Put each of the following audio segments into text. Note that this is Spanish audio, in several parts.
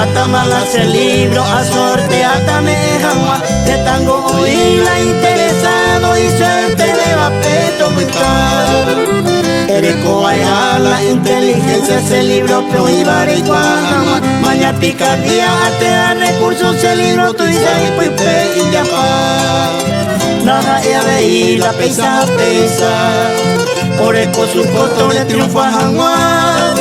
Atamalas el libro a sorte atamejanwa de tango oíla interesado y suerte de vapeto vital. Ereco la inteligencia ese libro prohíbar y guajama maña picardía arte da recursos el libro tu y puipe y yapa. Nada ya veí la pesa por eco su costo de triunfo a Janguá.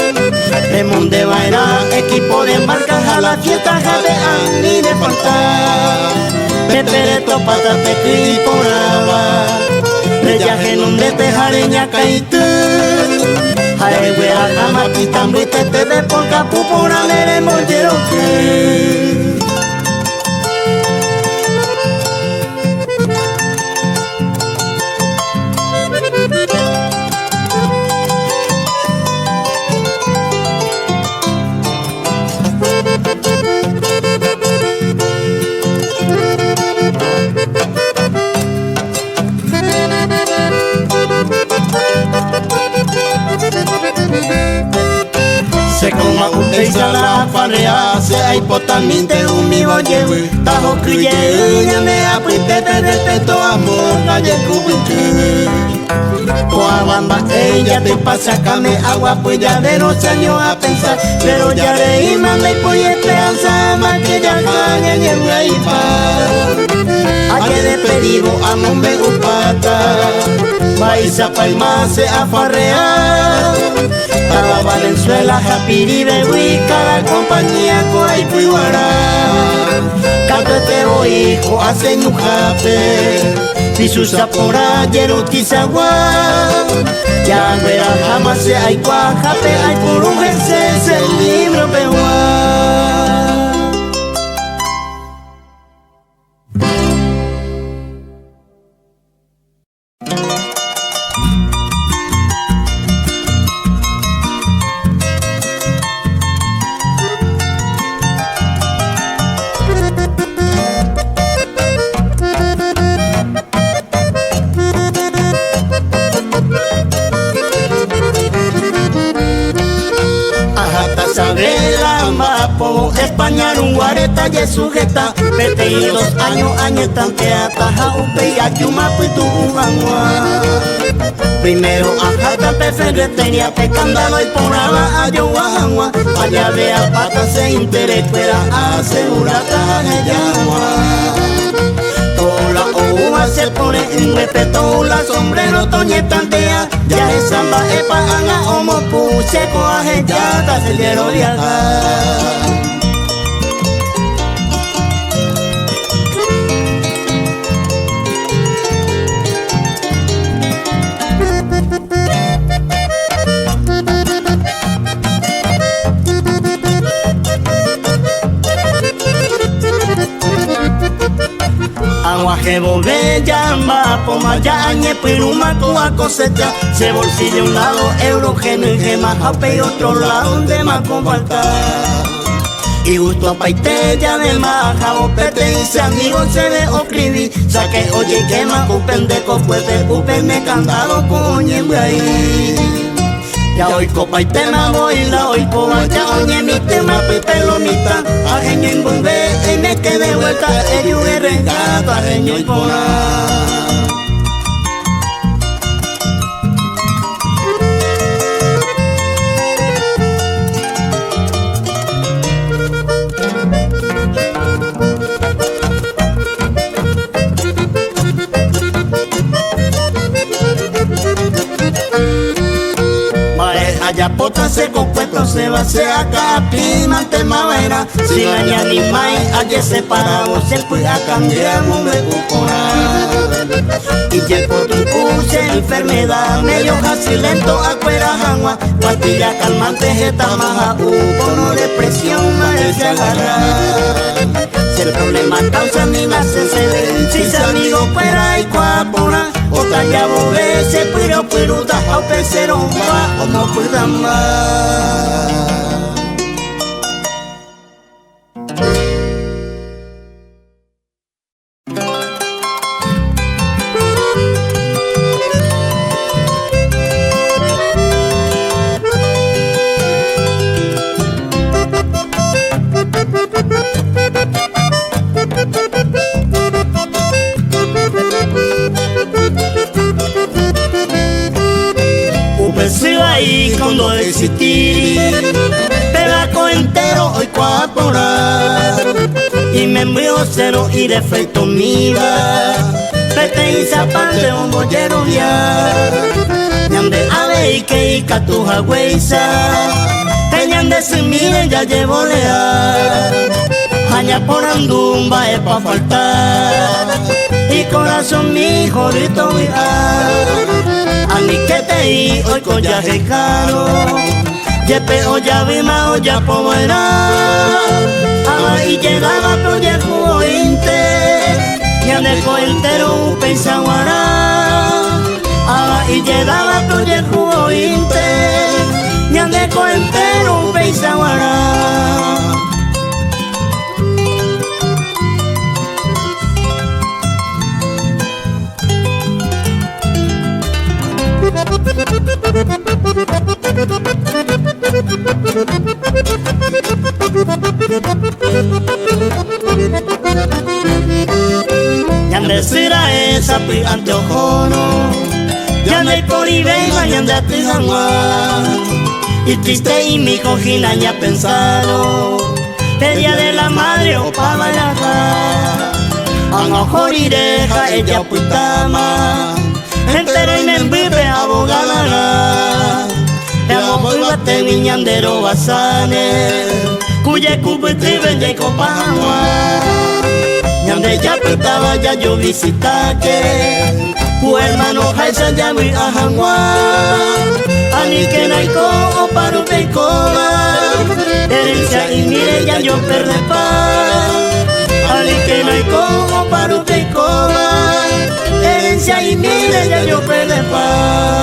De Monde Baira, equipo de embarcas a la fiesta jadean ni de faltar. Pepereto patate y poraba, de yaje donde te jareña caítu. Jare huera jama pitambo y tete de por capu por alere mollero que. Se coma un peixa la farrea, se hay potaminte un vivo lleve, tajo cuye, me apuite te respeto amor, calle cubite. Coabamba, ella te pasa came agua, pues ya de los años a pensar, pero ya de imán y pues esperanza, más que ya caña y el a que de pedido a nombre upata, vais a palma se afarrea. Cada Valenzuela, Japiribe, cada compañía, Coay, Puiguará. Catete, hijo, hace ñujape, y su sapora, Yerutizagua. Ya verá, jamás se hay cuajape, hay por un es el libro pehuá. España un guareta y sujeta, 22 años tantea taja upe y ayuma puitu ujanua. Primero ajata peferretería pecandalo y poraba a yo guajanua. Allá vea pata se interecuera asegurata ella. Toda la uva se pone en respeto, la sombrero toñetantea. Ya es samba epa anga homo puse coaje ya taselero de acá. Agua que volve llama, poma ya añe piruma a cosecha. Se bolsilla un lado, euro gene gema, jape y otro lado donde más comparta. Y justo paite ya del maja, o pete y se amigo se ve escribí. Saque oye quema, pendejo puede, me candado coñe ahí. Ya hoy copa y tema voy la hoy coba, ya oye mi tema pelomita. Ajeño en bombe y me quedé vuelta, ello es regata, ajeño y pona. Allá pota se compuesto se va se acá pimante mavera si gaña ni mai allá separado se puede cambiar un recupora y llevo tu puse enfermedad medio casi lento acuera jangua pastilla calmante jeta maja no depresión madre se agarra si el problema causa ni nace se ve si se amigo fuera y cuapura otra ya bobe se pero da a pesero va o no pueda más. mundo existir, pelaco entero hoy coaporar, y me envío cero y defecto miga, pete y zapate un bollero ya, ñande ale y que y catuja huesa, ñande si mire ya llevo leal, aña por andumba es pa' faltar, y corazón mi jodito ani que te i hoy collaje caro, yepe olla vima olla povera, ama y llegaba proyecto inte, ñande coentero pensaguara, ama y llegaba proyecto inte, ñande coentero pensaguara. Ñande sira esa pi ante ojono, ñande por ibeiba ñande atizangua, y triste y mi cojina ya pensado, el día de la madre o pa' bailar, anojorireja ella puitama, entero y me envive abogada, te amo y bate mi ñandero basane, cuya cubete vende copagua, ñande ya pitaba ya yo visitaque, tu hermano jaisa ya vi a jangua, ani que naiko o paro pecoba, herencia y mire ya yo perde paz, ani que naiko o paro pecoba, herencia y mire ya yo perde paz.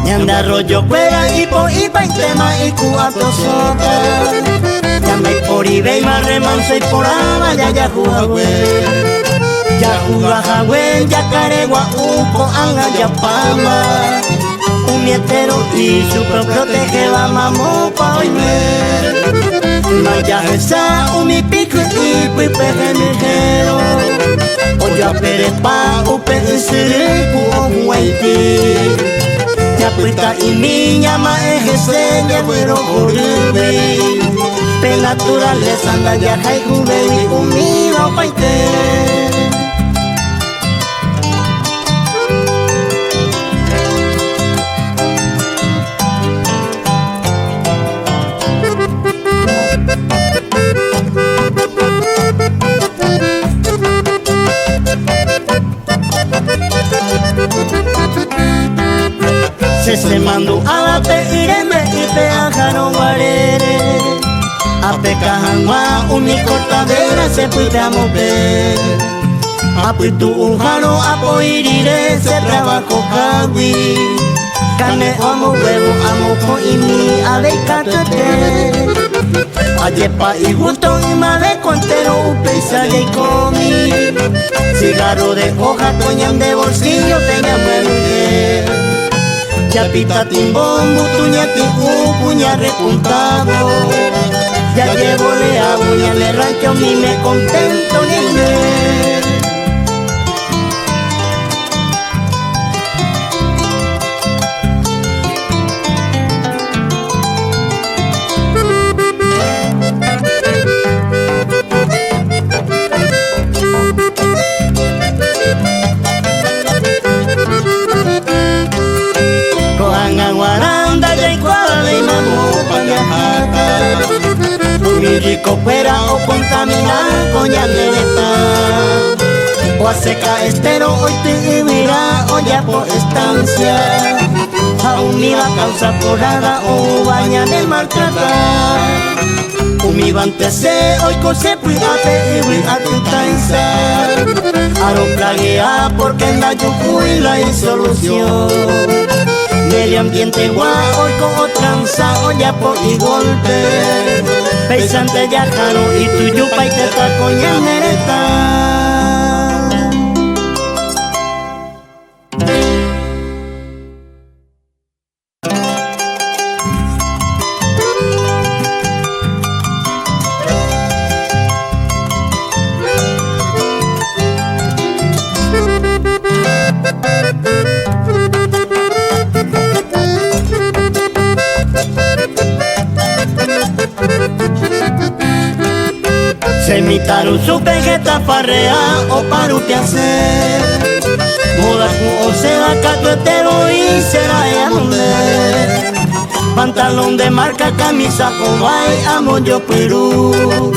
Ñanda arroyo cuera y po y tema y cuatro soca, llama y por ibe y más remanso y por ama ya juagüe, ya jugajagüe, ya caregua uco anga ya pama, un mietero y su propio tejeba mamó pa oime, maya esa un mi pico y pipeje mijero, oya perepa upe isiri ku huaiti. Puita y mi llama ejeseña fueron horrible, pe naturaleza anda ya hay juve y unido paite. Se mandó a la pe ireme y pe ajano guarere, a pe cajangua uni cortadera se puite a mover, a puitu ujano a poirire se trabajo cagui, carne amo huevo amo co y mi ave catate, ayepa y gusto y male contero upe y sale y comi, cigarro de hoja coñan de bolsillo tenga mujer. Ya pita timbón, mutuñati, puña repuntado, ya llevo le hago, ya le rancho, ni me contento ni me. Rico fuera o contaminar con llandereta, o a seca estero hoy te vivirá o ya por estancia, aún mi va causa porada o baña de maltratar, un mi vantese hoy cose puidate y voy a tu taisa, aro plaguea porque en la yo fui la solución, medio ambiente guau, con tranza, ya por y golpe. Pesante ya caro y tu yupa y te taco y mereta. Se imitaron su vegeta farrea o paru que hacer. Moda o se va catuetero y será ella donde. Pantalón de marca, camisa Hawaii, amo yo Perú.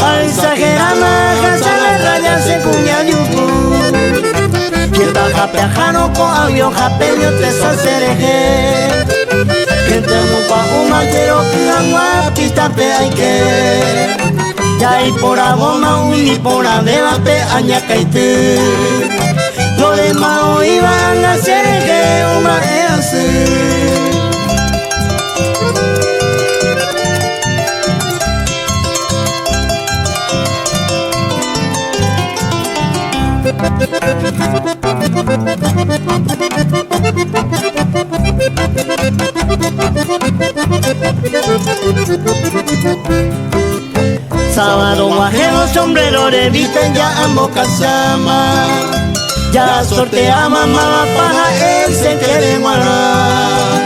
Al exagerar maja, se le raya se cuña yucu. Quien baja piajano con avión japelio te sacereje. Gente mupa uma quiero que agua pista pe hay que. Ya y por aboma y por adela pe añacaite. Lo demás hoy van a ser que una es así. Sábado guajero, sombrero de vista ya ambos casama. Ya sortea mamá paja, él se quiere guardar.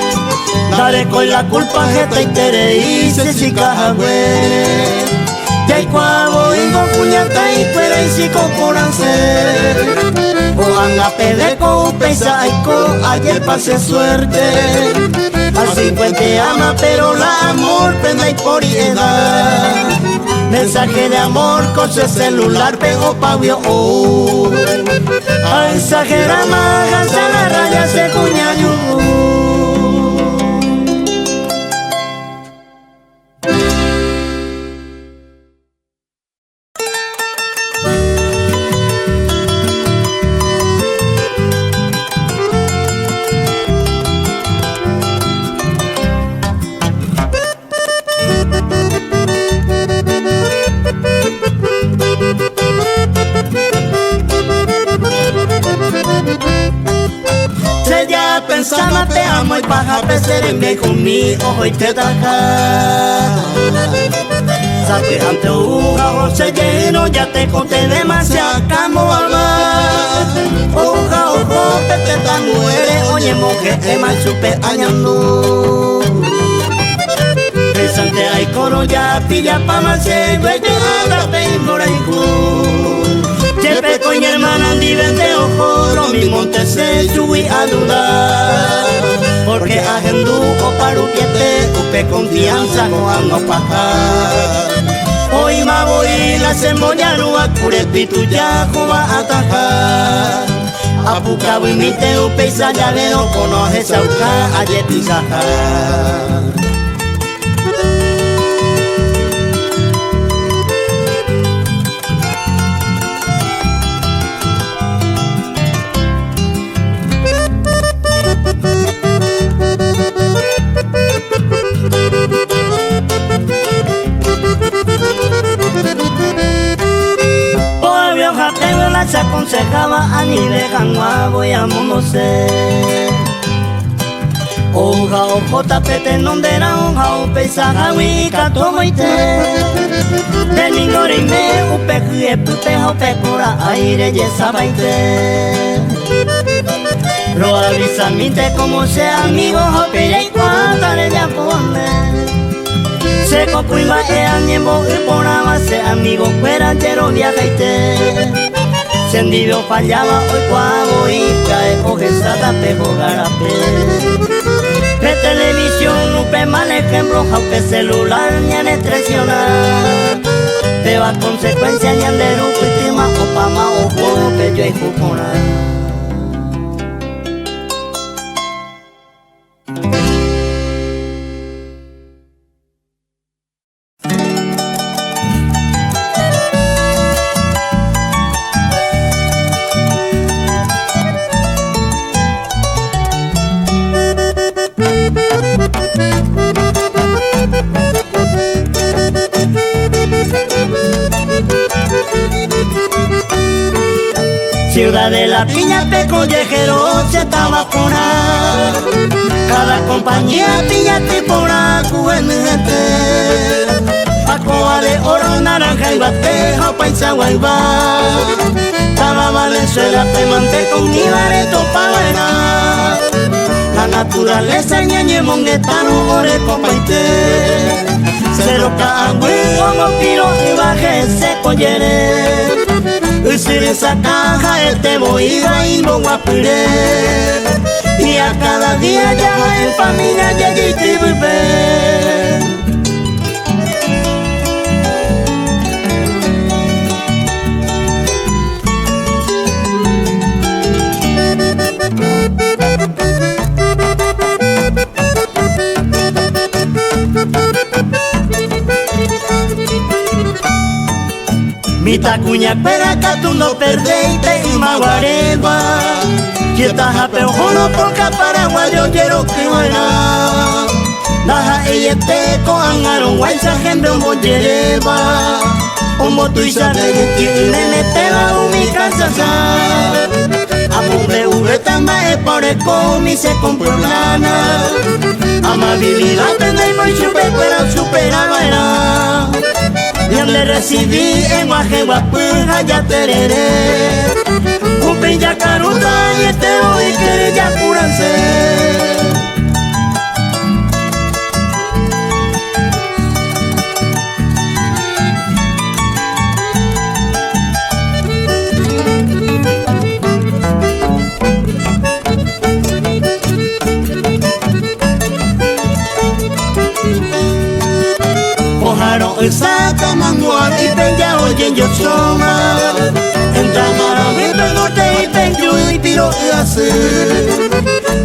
Dale con la culpa jeta y tere y se si caja güey. Ya hay cuavo y con puñata y fuera y si con poranse. O anga pede con pesa y con ayer pase suerte. Al 50 ama pero la amor pena y por edad. Mensaje de amor con su celular pegó pavio oh. A exagerar más a la raya se cuñaño. Pensaba te amo y paja pecer en vez conmigo hoy te taja. Saque ante uja José lleno ya te conté demasiado como amar. Uja ojo te tan muere oye mujer que más supe añando. Presente hay coro ya pilla pa más güey llegada pe por ahí. Siempre con mi hermana viven de ojo, lo mismo te se subí a dudar. Porque agendú o parupiete, upe confianza no ando pajar. Hoy ma voy la cebolla rúa, curepitu ya va a atajar. Apucabo y mite upe y sayaleo, conoce sauca, ayer pisajar. Se aconsejaba a ni de ganua voy a monoce. Oja o jotapete nondera oja o peisaja wika tomoite. Beningori me upe kue pupe hope cura aire yesabaite. Lo avisamite como sea amigo hope ya y cuatare ya pone. Se cocuima e añemo y porama se amigo fuera entero viajaite. Sendivio fallaba hoy cuavo y cae coge sata pejo garape. Pe televisión upe mal ejemplo jaupe celular ñane traicionar. Te va consecuencia ñandero última o pama o pe yo y jupona. Ciudad de la Piña, pe collejero se está vacunando. Cada compañía piña tipora cuenete. Pacoa de oro, naranja y batejo, paisa guayba. Taba Valenzuela, pe mante con ibareto pa' bailar. La naturaleza ñeñe monguetano, ore copaite. Cero caagüe, como tiro y baje se collere. Usir esa caja, te voy y no apure. Y a cada día ya en familia ya te vive. Mi tacuña pera que tú no perdiste y maguareba. Que taja peojono por Caparagua yo quiero que buena. Daja ella te cojan aronguaysa gente un bollereba. Como tú y sabes que nene te va a mi casa sa. A bombe ureta mae por el comi se compró lana. Amabilidad tenemos y chupe pero superaba era. Y le recibí en Guajeguapuja ya tereré. Cupi ya caruta y este hoy quiere ya curanse. Saca mangual y peña oye yo soma. Entra maravito norte y peño y tiro y hace.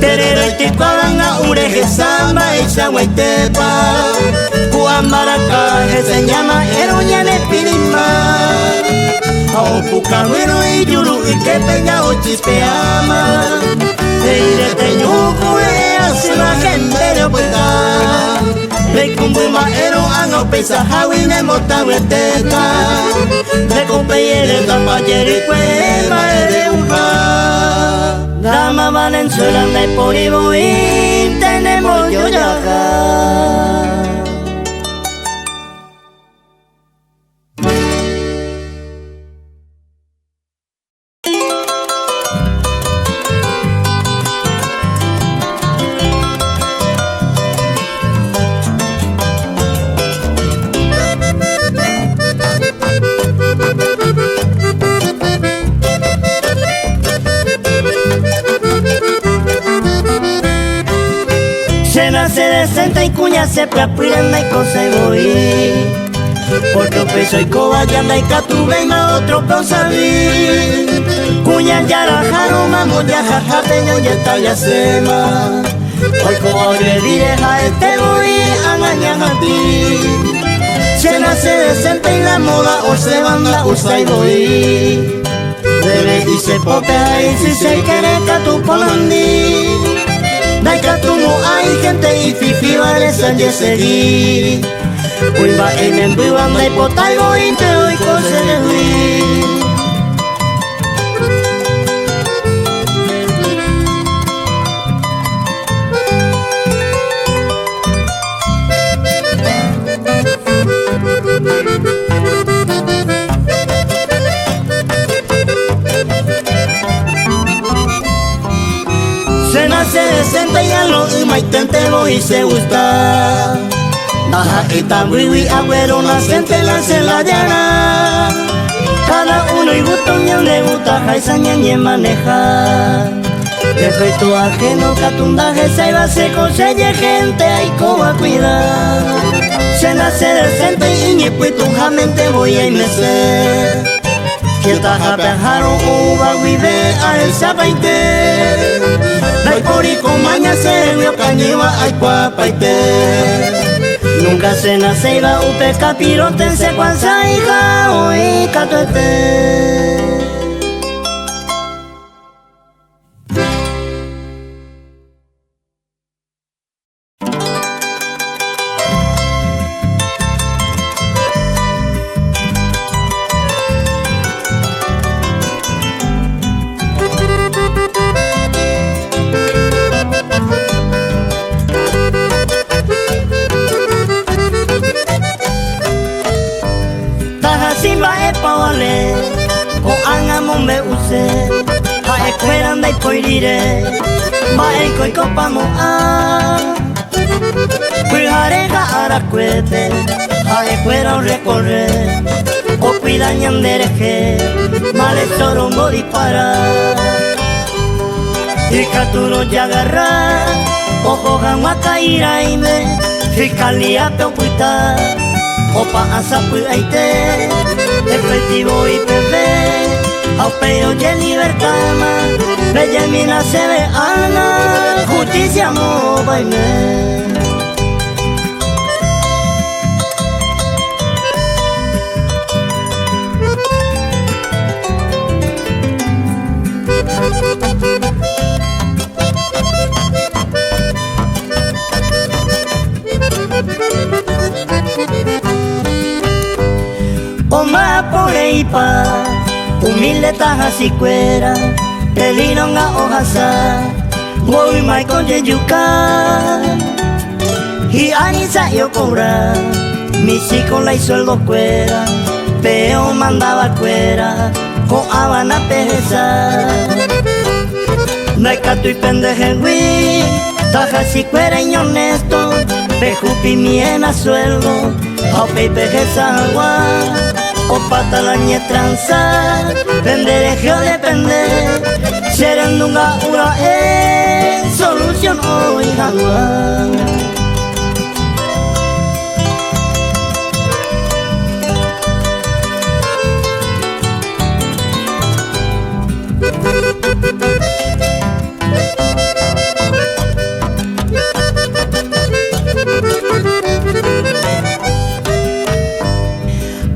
Terera y ticuaranga ureje samba y chaguaitepa. Juan Maracaje se llama Eroña de Pirima. A Pucahuero y Yuru y que peña o chispeama. Eire teñuco e hace la gente de vuelta. De cumbu maero anga pesa hawi ne mota weteta. De compeyere tapayere kwe maere uha. Dama Valenzuela de poribo y tenemos yo yaja. Se decenta y cuña se prapiranda y cosa y voy. Porque peso y coba ya anda y catube y ma otro cosa vi. Cuña ya rajaro mamo ya jajapeño ya está ya sema. Hoy coba le direja este voy a engañar a ti. Se nace decente y la moda o se banda usa y voy. Debe y se popea y si se quiere catu polandi. Daika tu no hay gente y fifi vale sanje seguí. Uiba en enviva me potaigo y te doy cosas de huir. Se nace decente y a lo y maitente voy y se gusta. Baja y tabuiwi agüero nacente la se la llana. Cada uno y gusto ñan le gusta jaisaña ñe maneja. Defecto ajeno catundaje se iba seco se ye gente hay coba cuidar. Se nace decente y ñe puitujamente voy a mecer. Que taja pejaron uva vive a el zapaite. Dai porico maña se vio cañiva ay cuapaite. Nunca se nace iba upe capirote se cuanza hija hoy catuete. hay poirire mai koi kopamo a Cuijareja aracuete Jae fueron recorrer O cuidañan dereje Male sorongo disparar Y caturo ya agarrar Ojo jamaka iraime Fiscalía peopuita Opa asapuaite Efectivo y pepe Aupeo y libertad Bella mina se ve ana Justicia mo baile Oma por eipa humilde taja si cuera Peliron a hojasa Voy mai con yeyuca Y anisa yo cobra Mi chico la hizo el dos cuera Peo mandaba cuera Con habana pejeza No hay cato y pendeje güey Taja si cuera y honesto Pejupi miena sueldo Aupe y pejeza agua O pata la ñe tranza Pendereje o depende Serendunga ura Solución hoy agua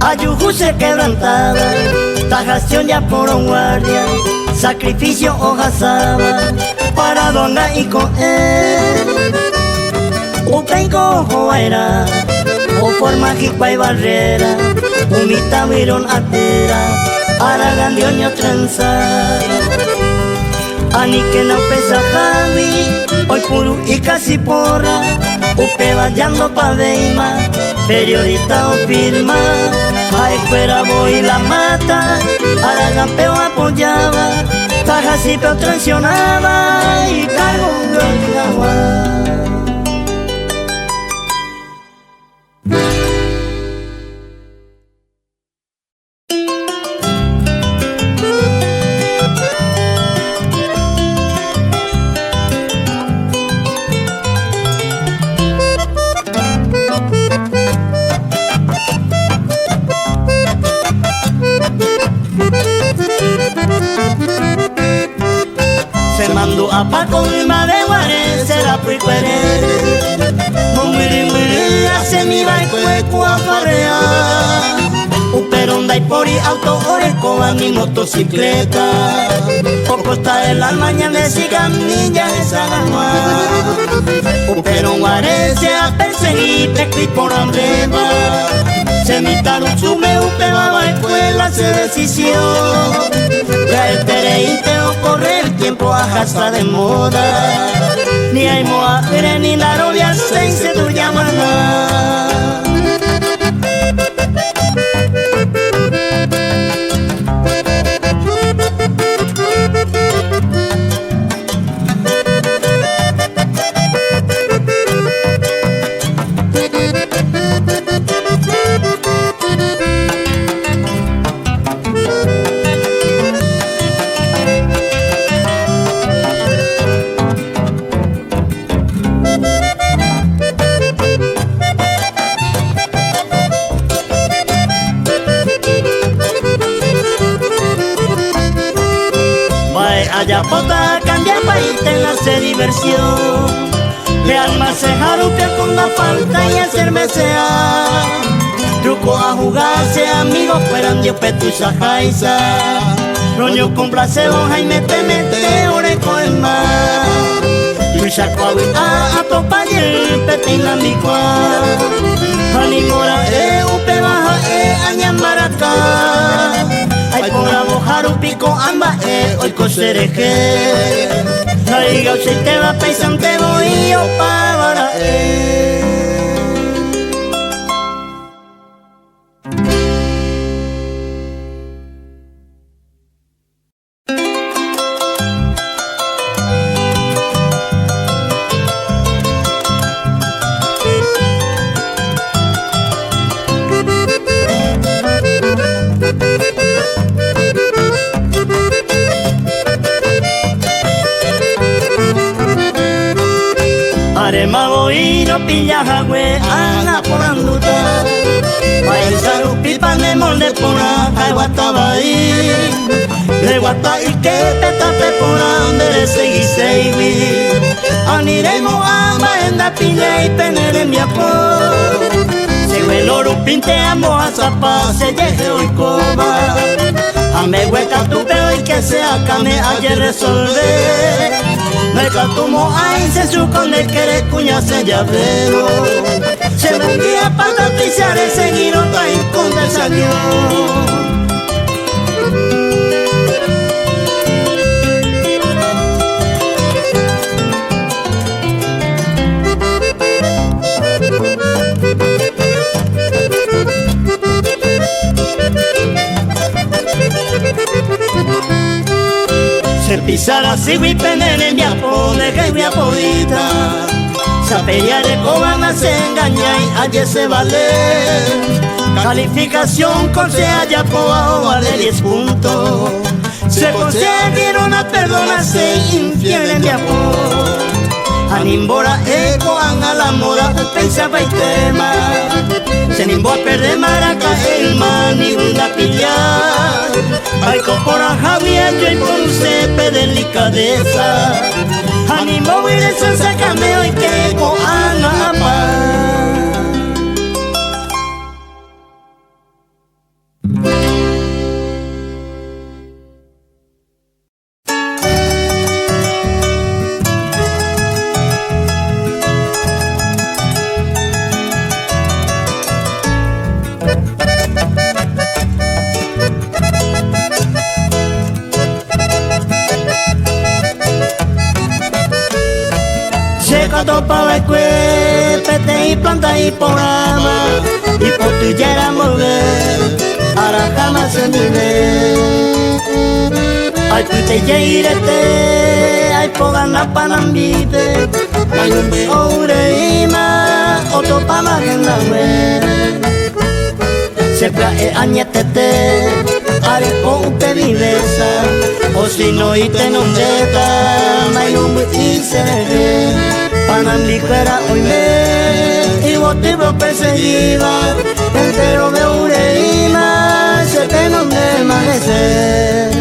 Ayuju se quebrantaba, tajación ya por un guardia, sacrificio hojasaba, para donga y con él. Upenco ojo era, o forma jipa y barrera, umita viron atera, aragan dioño trenza. Ani que no pesa javi, hoy puru y casi porra, upe vayando pa' veima, periodista o firma. A escuela voy la mata, Aragan peo apoyaba, Taja si peo traicionaba y cargo un agua. Se mandó a Paco y Madeguare, será pricuere. Mumiri, hace mi baicueco a farrear. Uperonda y pori, auto, orecoba, mi motocicleta. Poco está el alma, ñane, sigan, niña, esa gama. Uperon guare, se a perseguir, pesqui por ambreva. Se mitaron sume, upeba, baicuela, se decisión. El tereinte o correr el tiempo ajasta de moda. Ni hay moa, ni la novia se tu llamada. Allá pota cambiar país en hacer diversión. De almacejar un pie con la falta y hacerme sea. Truco a jugarse, amigos fueran Dios petucha jaisa. Roño con placebo, Jaime te mete, oreco el mar. Tuya coahui a topayer, petina mi cual. Animora upe baja añambaracá. Ay por abojar un pico amba hoy cosereje. Ay gauche te va paisante voy yo para Yarema voy no pilla jagüe ana poranduta. Paisa pipa ne mole pona kai watabai. Le guata y que te tape pona donde segui segui. Aniremo ama en la pilla y penere mi apo. Segue el oro pinteamos a zapa se llegue hoy coba. Ame hueca tu peo y que sea cane ayer resolver. Me catumo ahí se supone que eres cuña se llavero. Se vendía para pisar el seguir otra y conversación. Se pisara si vi penere mi apone que mi apodita. Se peleare con se engaña y ayer se vale. Calificación con se haya abajo vale 10 puntos. Se consiguieron a perdonarse infiel en mi apone. Animbora eco a la moda pensaba el tema. Se nimbo a perder maraca el man y una pillar. Ay copora Javier yo y por un cepe delicadeza. Animo y de salsa cameo y que eco a la paz. Topa cue, pete y planta y programa. Y por tu yera mover, ahora jamás se nivel. Ay tu te yeirete, ay pogana panambite. Ay un be oreima, otro pama en la web. Se plae añetete, are con te viveza. O si no y te nondeta, may un y se Panambiquera hoy me y vos te veo perseguida. Entero de ureima, se te no me amanecer.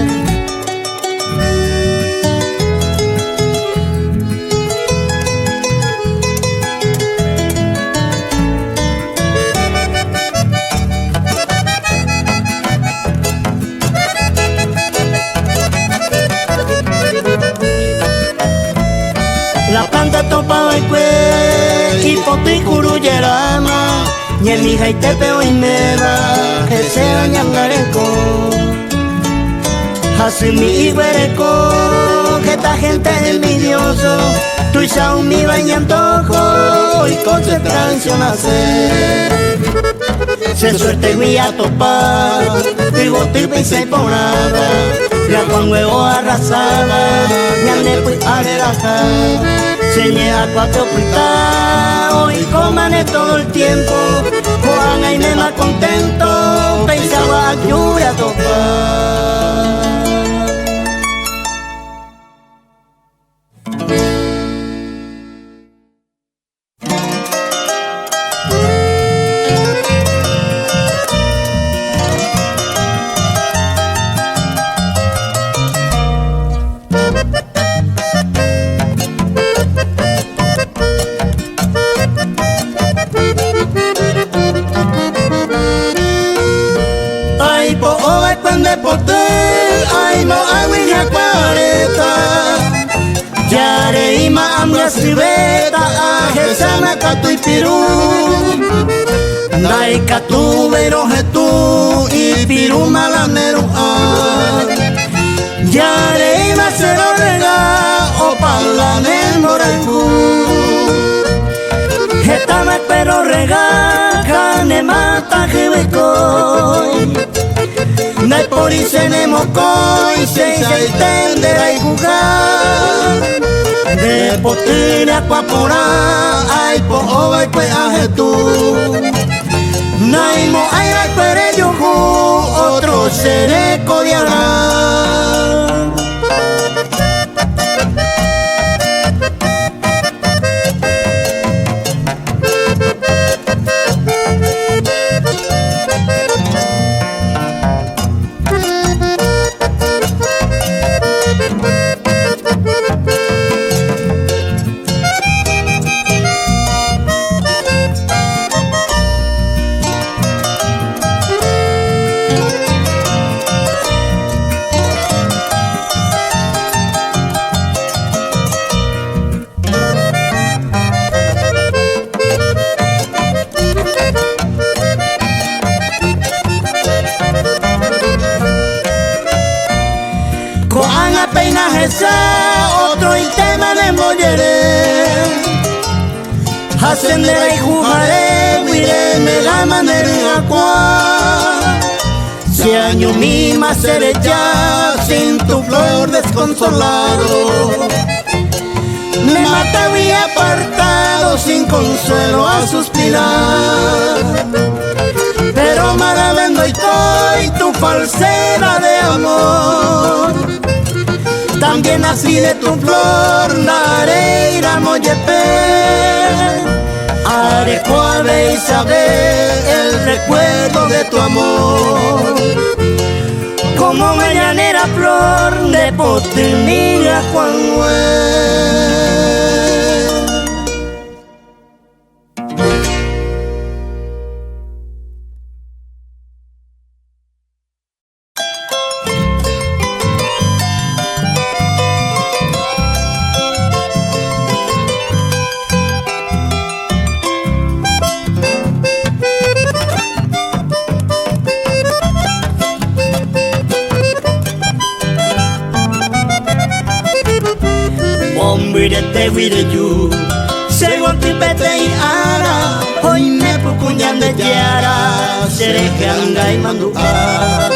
La planta topa el cue y poti curuyerama. Y el hija y te peo y me va que se añangareco. Hasumi y guereco que esta gente es envidioso. Tu y mi baña antojo y concentración hacer. Se suerte guía topar, digo te pensé por nada. Ya con huevo arrasada, ya le fui a relajar. Señé a 4 putas y coman todo el tiempo. Juan y me más contento, pensaba a lluvia topar. Ay mo awin ya 40. Yare ima amya sibeta ajesana katu y piru. Nai katu vero jetu y piru malanero a. Yare ima cero rega o palane morangu. Jetame pero rega kane mata jebekoy. No hay por y se ne mocoy, se entenderá y jugar. De potina cuapora, ay po ove pues aje tú. No hay mo ay ay pere yo otro seré codiará. otro y tema de mollere Ascendere y jujare Huire me la manera cual Si año mima seré ya Sin tu flor desconsolado Me mata y apartado Sin consuelo a suspirar Pero maravendo y estoy tu falsedad de amor También así de tu flor Nareira mollepe Arecuave y saber el recuerdo de tu amor Como mañanera flor de potimilla cuando Wire you Según tipete y ara Hoy me pucuñan de yara Seré que anga y mandua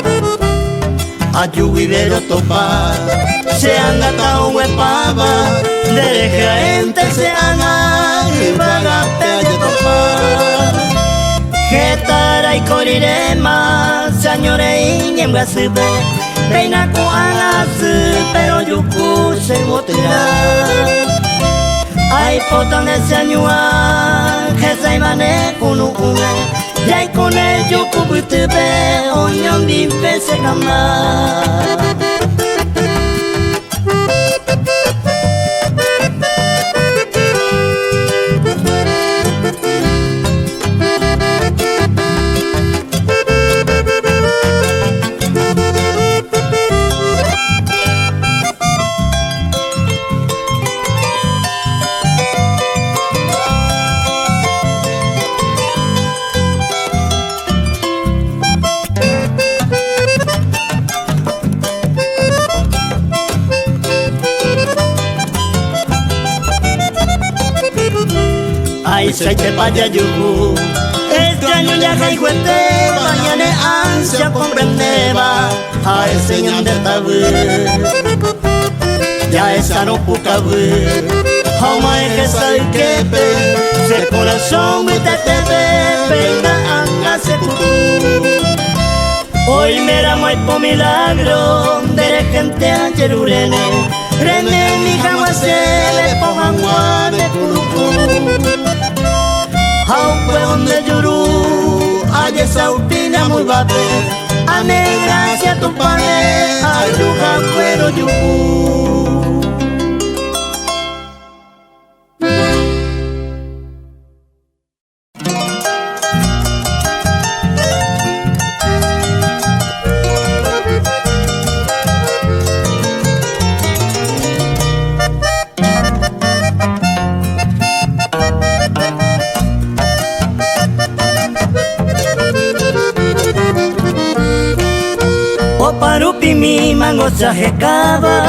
Ayu vivero topa Se anga tao huepaba Dereje a ente se anga Y vagate a topa Getara y corirema Señore y ñemga sube Peina ko angasu Pero yuku se botea Ay potone señua que se mane kunu une Yai kone yuku butube Onyon bife se kama Ay, se te vaya yugu Este año ya hay juente Mañana ansia comprendeba A ese ñan de tabú Ya esa no pucabu Homa es que soy quepe Se corazón me te Peina anga se putu Hoy me ramo por milagro De gente a Jerurene Rene mi jamase Le pongan guane curucu Aunque donde yuru Hay esa upina muy bate Ame gracias tu padre Ayuja cuero yuku Parupi mi mango se ajecaba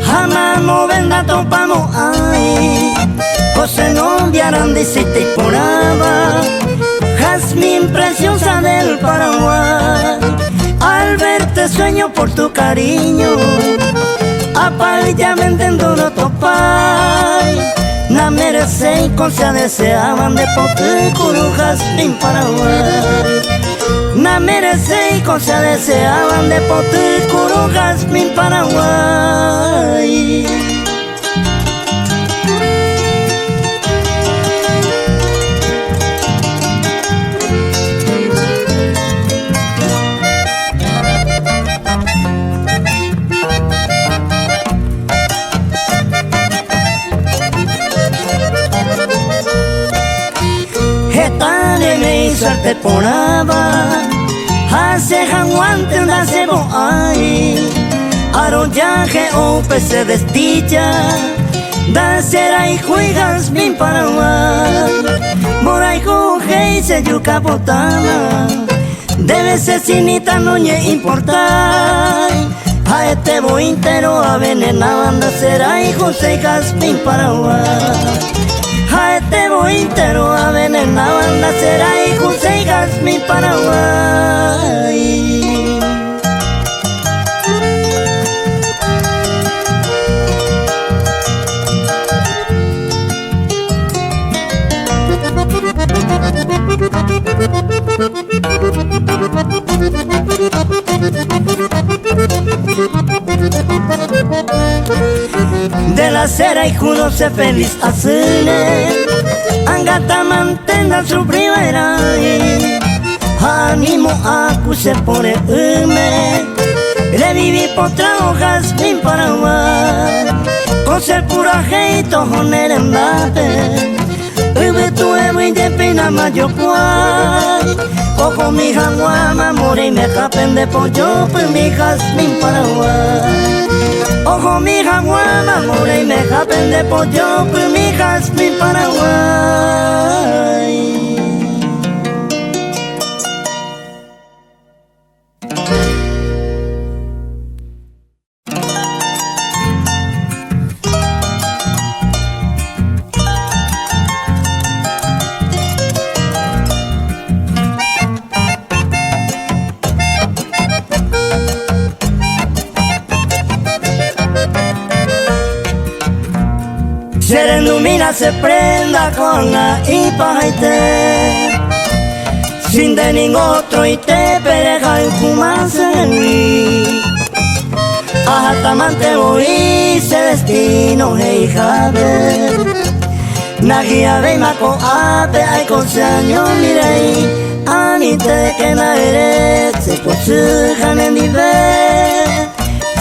Jamás no venga topamos ahí José no enviaran de cita y poraba Jazmín preciosa del Paraguay Al verte sueño por tu cariño Apalillamente en duro topay Na merece y con se deseaban de pote curu Jazmín Paraguay Na merece y cosa deseaban de pote curu Jazmín Paraguay Getane me hizo arte poraba Hace janguante anda cebo ay Arollaje o pese destilla Da cera y juegas min Paraguay Moray coge y se yuca botana Debe ser sinita no ñe importar a este bointero avenenaban de cera y José Jazmín Paraguay. A este bointero avenenaban de cera y José Jazmín Paraguay. De la cera y judo se feliz asune Angata mantenda su primera Animo a que se pone hume Reviví por trabajas min Paraguay Con ser pura jeito joner en bate Ube tu evo y de pina mayo cuay Ojo mi jaguama more y me japen de pollo pues mi Jazmín Paraguay. Ojo mi jaguama more y me japen de pollo pues mi Jazmín Paraguay. Se ilumina, se prenda con la ipaite sin de ningún otro y te pereja en fumarse hasta mante voy se destino hey jabe nagia ve mako ape ay con se año mirei anite que na eres se posujan en nivel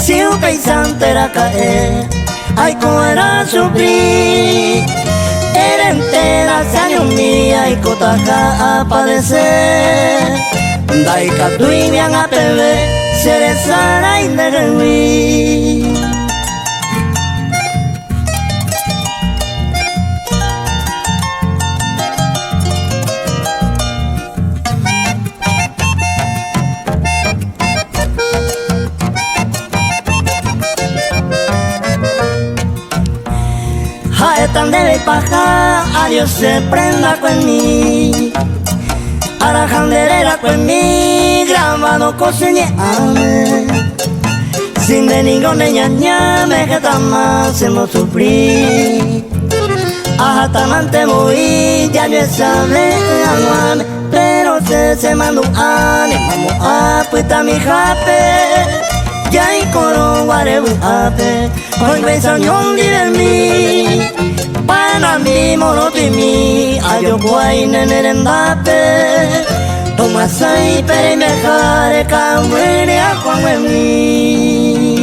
si un paisante era caer ay como era sufrir era entera se año mía y cotaja a padecer daika tuimian a pebe seresara y nerewi tan debe paja, a Dios se prenda con mí. A la janderera con mí, grabado coseñame. Sin de ninguna ñañame, que tan más hemos sufrido. A tamante voy, ya yo sabe, aguame. Pero se mandó ánimo, a puesta mi jape. Ya y coro guarebu ape, hoy me sañón de mí. Para mí moro de mí, ayo guay nenerendape. Toma sai pere me jare kamwere a Juan en mí.